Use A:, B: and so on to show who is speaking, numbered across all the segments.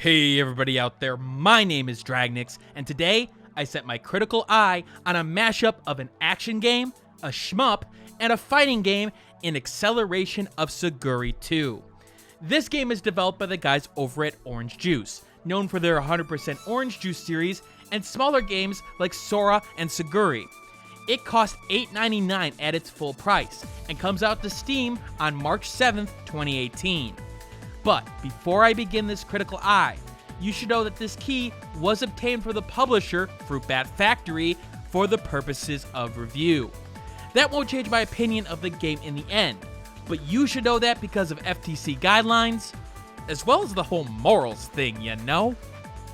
A: Hey everybody out there, my name is Dragnix, and today I set my critical eye on a mashup of an action game, a shmup, and a fighting game in Acceleration of Suguri 2. This game is developed by the guys over at Orange Juice, known for their 100% Orange Juice series and smaller games like Sora and Suguri. It costs $8.99 at its full price and comes out to Steam on March 7th, 2018. But before I begin this critical eye, you should know that this key was obtained for the publisher, Fruit Bat Factory, for the purposes of review. That won't change my opinion of the game in the end, but you should know that because of FTC guidelines, as well as the whole morals thing, you know?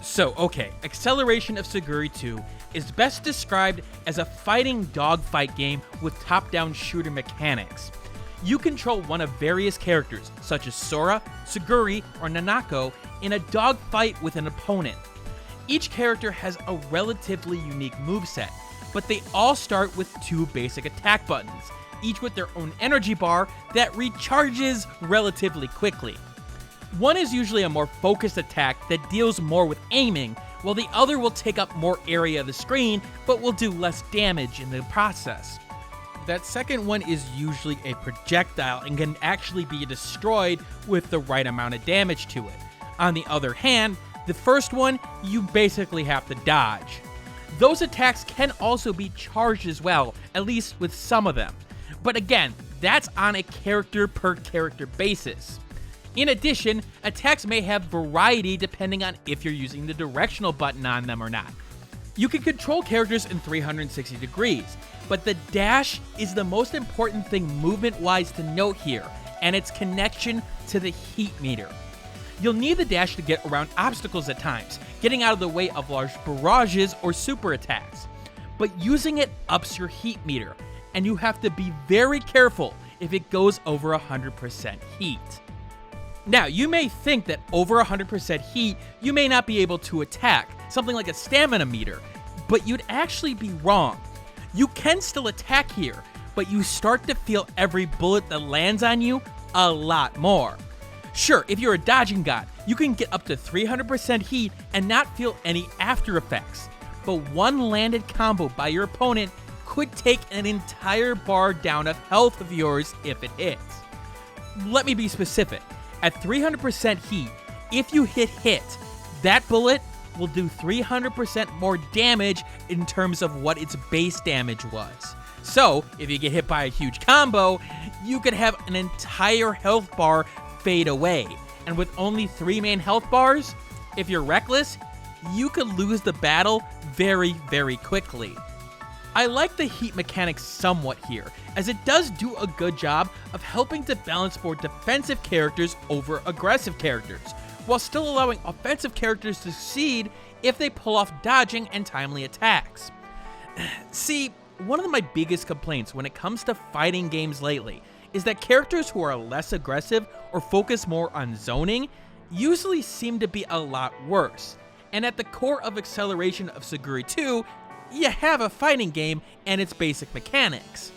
A: So, okay, Acceleration of Suguri 2 is best described as a fighting dogfight game with top-down shooter mechanics. You control one of various characters, such as Sora, Suguri, or Nanako, in a dogfight with an opponent. Each character has a relatively unique moveset, but they all start with two basic attack buttons, each with their own energy bar that recharges relatively quickly. One is usually a more focused attack that deals more with aiming, while the other will take up more area of the screen, but will do less damage in the process. That second one is usually a projectile and can actually be destroyed with the right amount of damage to it. On the other hand, the first one, you basically have to dodge. Those attacks can also be charged as well, at least with some of them. But again, that's on a character per character basis. In addition, attacks may have variety depending on if you're using the directional button on them or not. You can control characters in 360 degrees, but the dash is the most important thing movement-wise to note here, and its connection to the heat meter. You'll need the dash to get around obstacles at times, getting out of the way of large barrages or super attacks. But using it ups your heat meter, and you have to be very careful if it goes over 100% heat. Now, you may think that over 100% heat, you may not be able to attack, something like a stamina meter, but you'd actually be wrong. You can still attack here, but you start to feel every bullet that lands on you a lot more. Sure, if you're a dodging god, you can get up to 300% heat and not feel any after effects, but one landed combo by your opponent could take an entire bar down of health of yours if it hits. Let me be specific. At 300% heat, if you hit, that bullet will do 300% more damage in terms of what its base damage was. So, if you get hit by a huge combo, you could have an entire health bar fade away. And with only 3 main health bars, if you're reckless, you could lose the battle very, very quickly. I like the heat mechanics somewhat here, as it does do a good job of helping to balance more defensive characters over aggressive characters, while still allowing offensive characters to succeed if they pull off dodging and timely attacks. See, one of my biggest complaints when it comes to fighting games lately is that characters who are less aggressive or focus more on zoning usually seem to be a lot worse. And at the core of Acceleration of Suguri 2, you have a fighting game and its basic mechanics.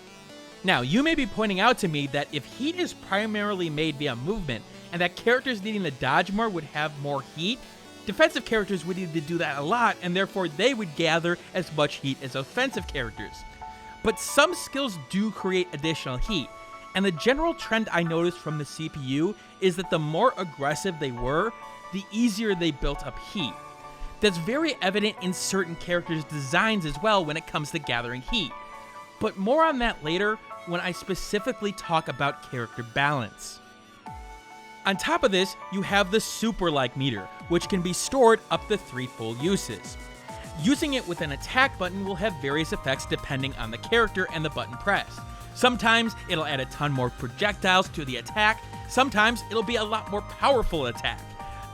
A: Now, you may be pointing out to me that if heat is primarily made via movement, and that characters needing to dodge more would have more heat, defensive characters would need to do that a lot, and therefore they would gather as much heat as offensive characters. But some skills do create additional heat, and the general trend I noticed from the CPU is that the more aggressive they were, the easier they built up heat. That's very evident in certain characters' designs as well when it comes to gathering heat. But more on that later when I specifically talk about character balance. On top of this, you have the super-like meter, which can be stored up to 3 full uses. Using it with an attack button will have various effects depending on the character and the button pressed. Sometimes it'll add a ton more projectiles to the attack, sometimes it'll be a lot more powerful attack.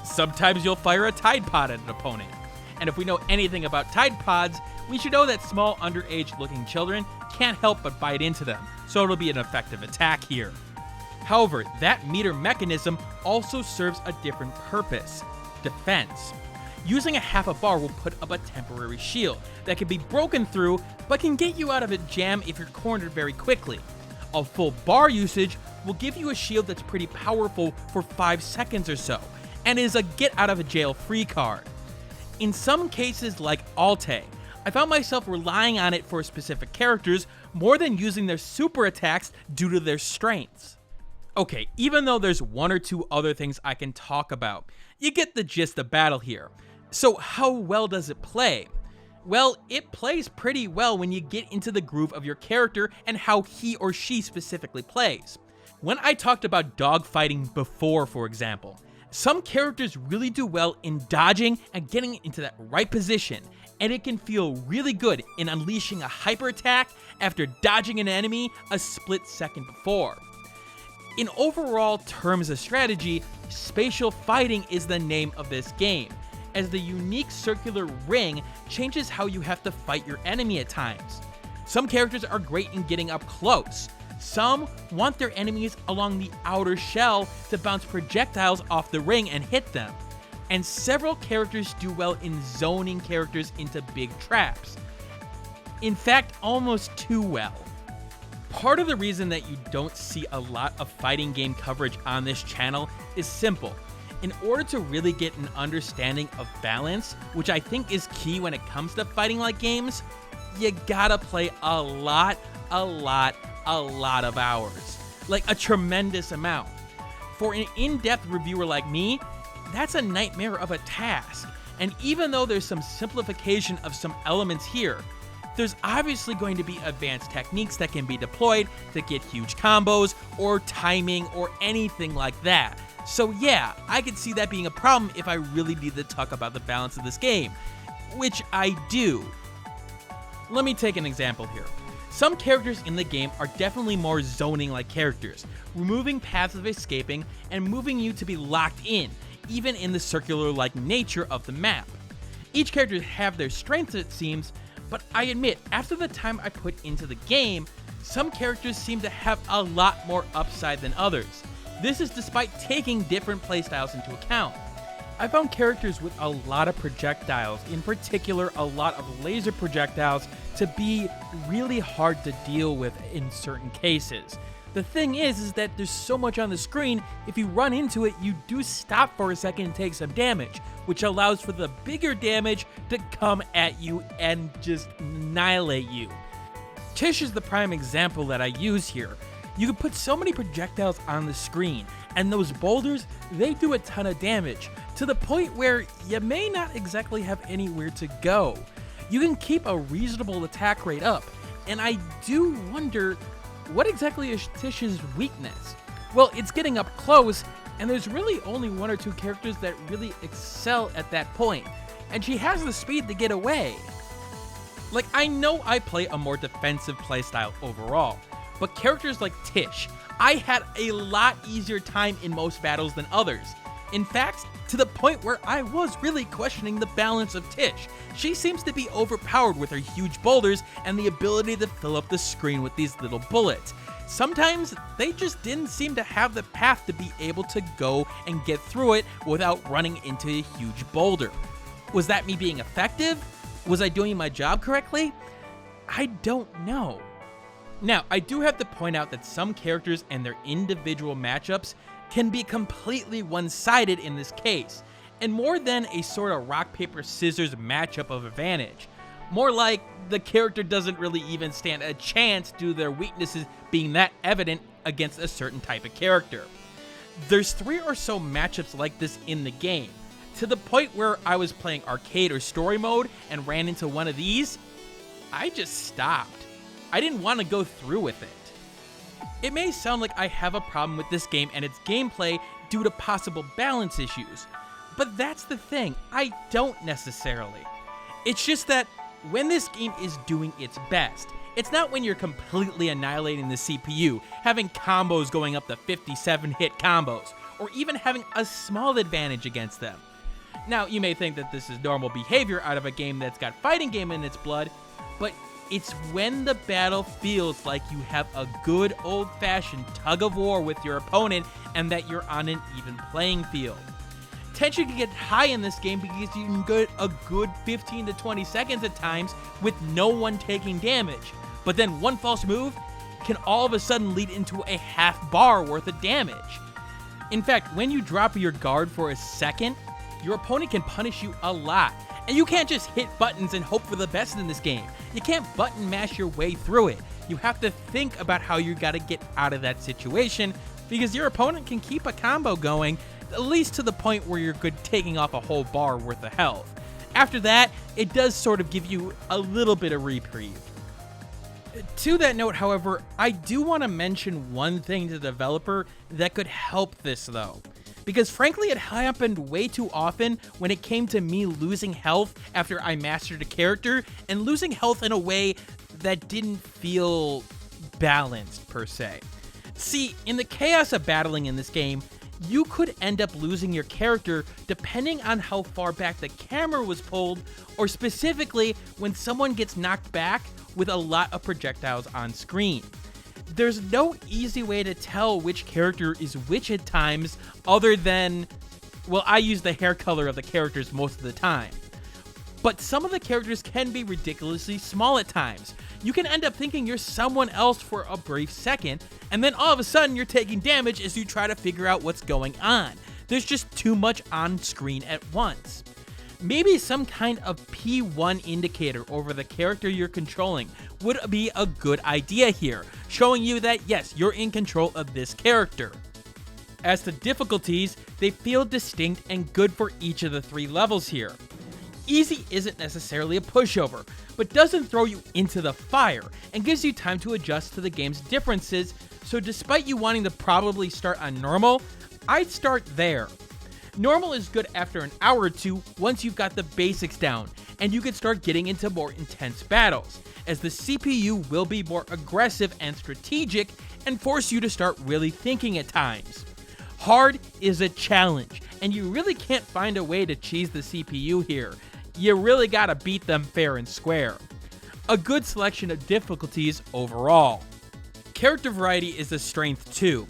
A: Sometimes you'll fire a Tide Pod at an opponent. And if we know anything about Tide Pods, we should know that small underage looking children can't help but bite into them, so it'll be an effective attack here. However, that meter mechanism also serves a different purpose: defense. Using a half a bar will put up a temporary shield that can be broken through, but can get you out of a jam if you're cornered very quickly. A full bar usage will give you a shield that's pretty powerful for 5 seconds or so, and is a get out of jail free card. In some cases like Alte, I found myself relying on it for specific characters more than using their super attacks due to their strengths. Okay, even though there's one or two other things I can talk about, you get the gist of battle here. So how well does it play? Well, it plays pretty well when you get into the groove of your character and how he or she specifically plays. When I talked about dogfighting before, for example, some characters really do well in dodging and getting into that right position, and it can feel really good in unleashing a hyper attack after dodging an enemy a split second before. In overall terms of strategy, spatial fighting is the name of this game, as the unique circular ring changes how you have to fight your enemy at times. Some characters are great in getting up close. Some want their enemies along the outer shell to bounce projectiles off the ring and hit them. And several characters do well in zoning characters into big traps. In fact, almost too well. Part of the reason that you don't see a lot of fighting game coverage on this channel is simple. In order to really get an understanding of balance, which I think is key when it comes to fighting like games, you gotta play a lot of hours. Like a tremendous amount. For an in-depth reviewer like me, that's a nightmare of a task. And even though there's some simplification of some elements here, there's obviously going to be advanced techniques that can be deployed to get huge combos or timing or anything like that. So yeah, I could see that being a problem if I really need to talk about the balance of this game, which I do. Let me take an example here. Some characters in the game are definitely more zoning-like characters, removing paths of escaping and moving you to be locked in, even in the circular-like nature of the map. Each character have their strengths, it seems, but I admit, after the time I put into the game, some characters seem to have a lot more upside than others. This is despite taking different playstyles into account. I found characters with a lot of projectiles, in particular a lot of laser projectiles, to be really hard to deal with in certain cases. The thing is that there's so much on the screen, if you run into it, you do stop for a second and take some damage, which allows for the bigger damage to come at you and just annihilate you. Tish is the prime example that I use here. You can put so many projectiles on the screen, and those boulders, they do a ton of damage, to the point where you may not exactly have anywhere to go. You can keep a reasonable attack rate up, and I do wonder, what exactly is Tish's weakness? Well, it's getting up close, and there's really only one or two characters that really excel at that point, and she has the speed to get away. Like, I know I play a more defensive playstyle overall, but characters like Tish, I had a lot easier time in most battles than others. In fact, to the point where I was really questioning the balance of Tish. She seems to be overpowered with her huge boulders and the ability to fill up the screen with these little bullets. Sometimes they just didn't seem to have the path to be able to go and get through it without running into a huge boulder. Was that me being effective? Was I doing my job correctly? I don't know. Now, I do have to point out that some characters and their individual matchups can be completely one-sided in this case, and more than a sort of rock, paper, scissors matchup of advantage. More like the character doesn't really even stand a chance due to their weaknesses being that evident against a certain type of character. There's 3 or so matchups like this in the game, to the point where I was playing arcade or story mode and ran into one of these, I just stopped. I didn't want to go through with it. It may sound like I have a problem with this game and its gameplay due to possible balance issues, but that's the thing, I don't necessarily. It's just that when this game is doing its best, it's not when you're completely annihilating the CPU, having combos going up to 57 hit combos, or even having a small advantage against them. Now, you may think that this is normal behavior out of a game that's got fighting game in its blood, but it's when the battle feels like you have a good old-fashioned tug-of-war with your opponent and that you're on an even playing field. Tension can get high in this game because you can get a good 15 to 20 seconds at times with no one taking damage, but then one false move can all of a sudden lead into a half bar worth of damage. In fact, when you drop your guard for a second, your opponent can punish you a lot. And you can't just hit buttons and hope for the best in this game. You can't button mash your way through it. You have to think about how you gotta get out of that situation, because your opponent can keep a combo going, at least to the point where you're good taking off a whole bar worth of health. After that, it does sort of give you a little bit of reprieve. To that note, however, I do want to mention one thing to the developer that could help this though. Because frankly, it happened way too often when it came to me losing health after I mastered a character, and losing health in a way that didn't feel balanced per se. See, in the chaos of battling in this game, you could end up losing your character depending on how far back the camera was pulled, or specifically when someone gets knocked back with a lot of projectiles on screen. There's no easy way to tell which character is which at times, other than, well, I use the hair color of the characters most of the time. But some of the characters can be ridiculously small at times. You can end up thinking you're someone else for a brief second, and then all of a sudden you're taking damage as you try to figure out what's going on. There's just too much on screen at once. Maybe some kind of P1 indicator over the character you're controlling would be a good idea here, showing you that yes, you're in control of this character. As to difficulties, they feel distinct and good for each of the 3 levels here. Easy isn't necessarily a pushover, but doesn't throw you into the fire and gives you time to adjust to the game's differences, so despite you wanting to probably start on normal, I'd start there. Normal is good after an hour or two once you've got the basics down, and you can start getting into more intense battles, as the CPU will be more aggressive and strategic and force you to start really thinking at times. Hard is a challenge, and you really can't find a way to cheese the CPU here. You really gotta beat them fair and square. A good selection of difficulties overall. Character variety is a strength too.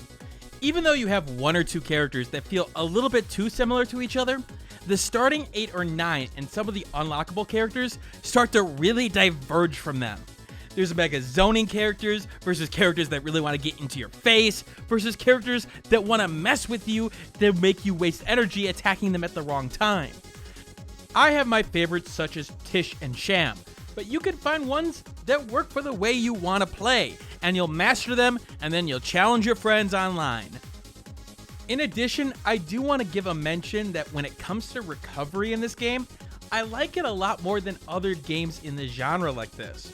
A: Even though you have 1 or 2 characters that feel a little bit too similar to each other, the starting 8 or 9 and some of the unlockable characters start to really diverge from them. There's mega zoning characters versus characters that really want to get into your face versus characters that want to mess with you that make you waste energy attacking them at the wrong time. I have my favorites such as Tish and Sham, but you can find ones that work for the way you want to play, and you'll master them, and then you'll challenge your friends online. In addition, I do want to give a mention that when it comes to recovery in this game, I like it a lot more than other games in the genre like this.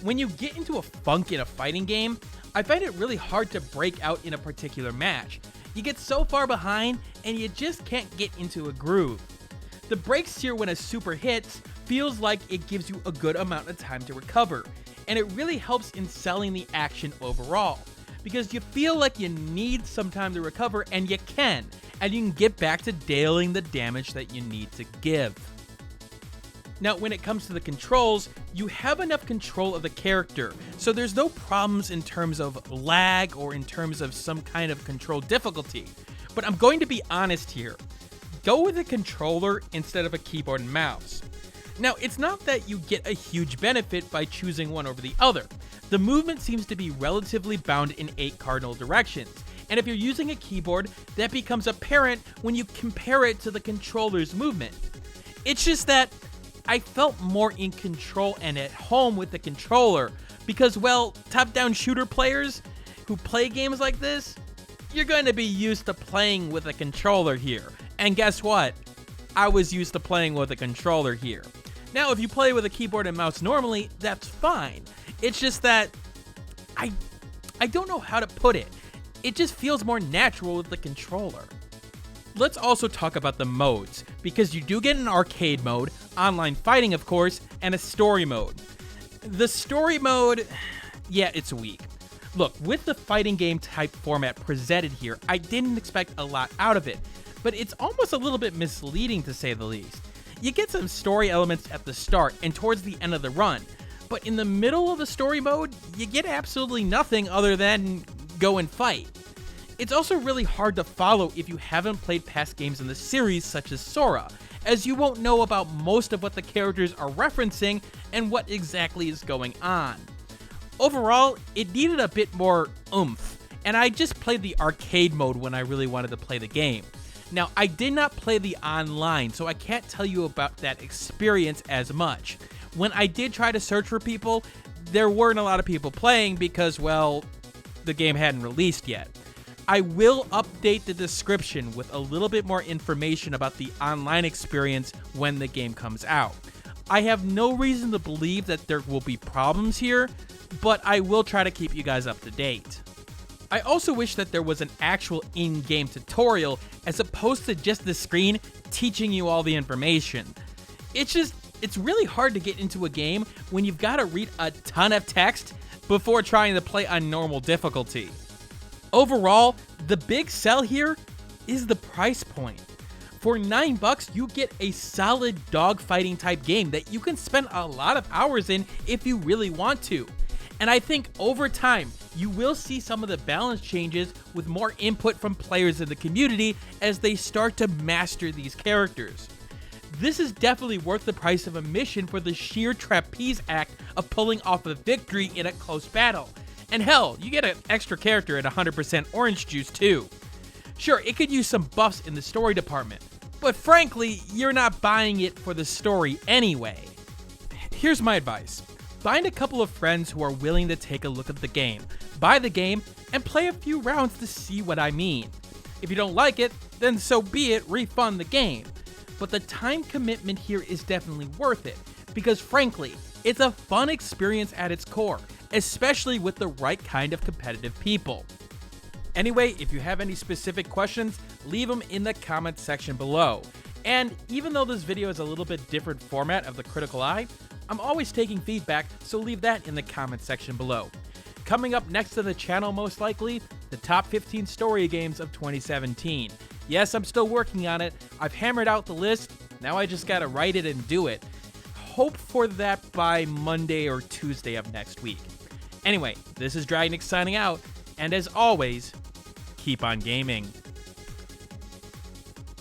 A: When you get into a funk in a fighting game, I find it really hard to break out in a particular match. You get so far behind, and you just can't get into a groove. The breaks here when a super hits feels like it gives you a good amount of time to recover, and it really helps in selling the action overall, because you feel like you need some time to recover, and you can get back to dealing the damage that you need to give. Now, when it comes to the controls, you have enough control of the character, so there's no problems in terms of lag or in terms of some kind of control difficulty. But I'm going to be honest here. Go with a controller instead of a keyboard and mouse. Now, it's not that you get a huge benefit by choosing one over the other. The movement seems to be relatively bound in 8 cardinal directions, and if you're using a keyboard, that becomes apparent when you compare it to the controller's movement. It's just that I felt more in control and at home with the controller, because, well, top-down shooter players who play games like this, you're going to be used to playing with a controller here. And guess what? I was used to playing with a controller here. Now, if you play with a keyboard and mouse normally, that's fine. It's just that I don't know how to put it. It just feels more natural with the controller. Let's also talk about the modes, because you do get an arcade mode, online fighting of course, and a story mode. The story mode, yeah, it's weak. Look, with the fighting game type format presented here, I didn't expect a lot out of it, but it's almost a little bit misleading to say the least. You get some story elements at the start and towards the end of the run, but in the middle of the story mode, you get absolutely nothing other than go and fight. It's also really hard to follow if you haven't played past games in the series such as Sora, as you won't know about most of what the characters are referencing and what exactly is going on. Overall, it needed a bit more oomph, and I just played the arcade mode when I really wanted to play the game. Now, I did not play the online, so I can't tell you about that experience as much. When I did try to search for people, there weren't a lot of people playing because, well, the game hadn't released yet. I will update the description with a little bit more information about the online experience when the game comes out. I have no reason to believe that there will be problems here, but I will try to keep you guys up to date. I also wish that there was an actual in-game tutorial as opposed to just the screen teaching you all the information. It's really hard to get into a game when you've got to read a ton of text before trying to play on normal difficulty. Overall, the big sell here is the price point. For $9, you get a solid dogfighting type game that you can spend a lot of hours in if you really want to. And I think over time, you will see some of the balance changes with more input from players in the community as they start to master these characters. This is definitely worth the price of admission for the sheer trapeze act of pulling off a victory in a close battle. And hell, you get an extra character at 100% orange juice too. Sure, it could use some buffs in the story department, but frankly, you're not buying it for the story anyway. Here's my advice. Find a couple of friends who are willing to take a look at the game, buy the game, and play a few rounds to see what I mean. If you don't like it, then so be it, refund the game. But the time commitment here is definitely worth it, because frankly, it's a fun experience at its core, especially with the right kind of competitive people. Anyway, if you have any specific questions, leave them in the comment section below. And even though this video is a little bit different format of the Critical Eye, I'm always taking feedback, so leave that in the comment section below. Coming up next to the channel most likely, the top 15 story games of 2017. Yes, I'm still working on it. I've hammered out the list, now I just gotta write it and do it. Hope for that by Monday or Tuesday of next week. Anyway, this is Dragnix signing out, and as always, keep on gaming.